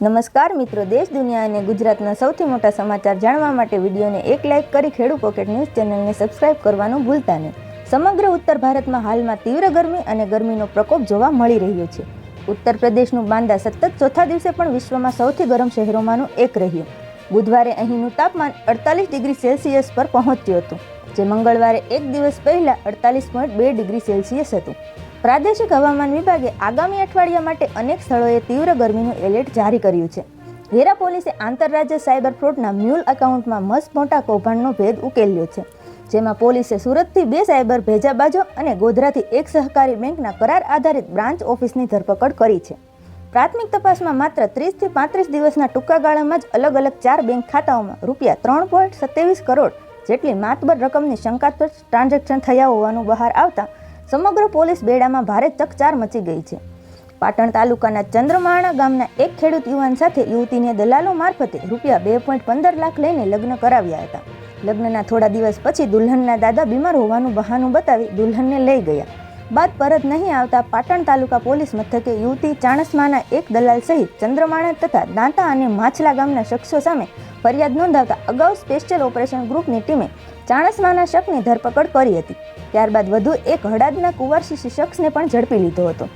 નમસ્કાર મિત્રો, દેશ દુનિયા અને ગુજરાતના સૌથી મોટા સમાચાર જાણવા માટે વિડીયોને એક લાઇક કરી ખેડૂ પોકેટ ન્યૂઝ ચેનલને સબસ્ક્રાઇબ કરવાનું ભૂલતા નહીં. સમગ્ર ઉત્તર ભારતમાં હાલમાં તીવ્ર ગરમી અને ગરમીનો પ્રકોપ જોવા મળી રહ્યો છે. ઉત્તર પ્રદેશનું બાંદા સતત ચોથા દિવસે પણ વિશ્વમાં સૌથી ગરમ શહેરોમાંનું એક રહ્યું. બુધવારે અહીંનું તાપમાન 48 ડિગ્રી સેલ્સિયસ પર પહોંચ્યું હતું, જે મંગળવારે એક દિવસ પહેલા 48.2 ડિગ્રી સેલ્સિયસ હતું. પ્રાદેશિક હવામાન વિભાગે આગામી અઠવાડિયા માટે અનેક સ્થળોએ તીવ્ર ગરમીનું એલર્ટ જારી કર્યું છે. વેરા પોલીસે આંતરરાજ્ય સાયબર ફ્રોડના મ્યુલ એકાઉન્ટમાં મસમોટા કૌભાંડનો ભેદ ઉકેલ્યો છે, જેમાં પોલીસે સુરતથી 2 સાયબર ભેજાબાજો અને ગોધરાથી એક સહકારી બેંકના કરાર આધારિત બ્રાન્ચ ઓફિસની ધરપકડ કરી છે. પ્રાથમિક તપાસમાં માત્ર 30 થી 35 દિવસના ટૂંકા ગાળામાં જ અલગ અલગ 4 બેંક ખાતાઓમાં રૂપિયા 3.27 કરોડ જેટલી માતબર રકમની શંકાસ્પદ ટ્રાન્ઝેક્શન થયા હોવાનું બહાર આવતા સમગ્ર પોલીસ બેડામાં ભારે ચકચાર મચી ગઈ છે. પાટણ તાલુકાના ચંદ્રમાણા ગામના એક ખેડૂત યુવાન સાથે યુવતીને દલાલો મારફતે રૂપિયા 2.15 લાખ લઈને લગ્ન કરાવ્યા હતા. લગ્નના થોડા દિવસ પછી દુલ્હનના દાદા બીમાર હોવાનું બહાનું બતાવી દુલ્હનને લઈ ગયા બાદ પરત નહીં આવતા પાટણ તાલુકા પોલીસ મથકે યુવતી ચાણસ્માના એક દલાલ સહિત ચંદ્રમાણા તથા દાંતા અને માછલા ગામના શખ્સો સામે ફરિયાદ નોંધાવતા અગાઉ સ્પેશિયલ ઓપરેશન ગ્રુપની ટીમે ચાણસ્માના શખ્સની ધરપકડ કરી હતી. ત્યારબાદ વધુ એક હડાદના કુંવારશીશી શખ્સને પણ ઝડપી લીધો હતો.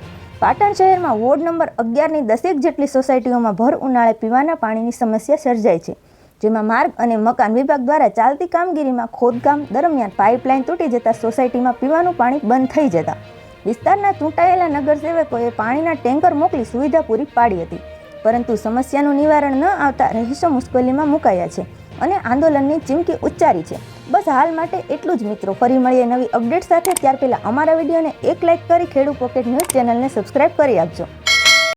પાટણ શહેરમાં વોર્ડ નંબર 11ની 10 જેટલી સોસાયટીઓમાં ભર ઉનાળે પીવાના પાણીની સમસ્યા સર્જાય છે, જેમાં માર્ગ અને મકાન વિભાગ દ્વારા ચાલતી કામગીરીમાં ખોદકામ દરમિયાન પાઇપલાઇન તૂટી જતા સોસાયટીમાં પીવાનું પાણી બંધ થઈ જતા વિસ્તારના ચૂંટાયેલા નગરસેવકોએ પાણીના ટેન્કર મોકલી સુવિધા પૂરી પાડી હતી, પરંતુ સમસ્યાનું નિવારણ ન આવતા રહીશો મુશ્કેલીમાં મુકાયા છે અને આંદોલનની ચીમકી ઉચ્ચારી છે. બસ હાલ માટે એટલું જ મિત્રો. ફરી મળીએ નવી અપડેટ સાથે. ત્યાર પહેલાં અમારા વિડીયોને એક લાઇક કરી ખેડૂ પોકેટ ન્યૂઝ ચેનલને સબસ્ક્રાઇબ કરી આપજો.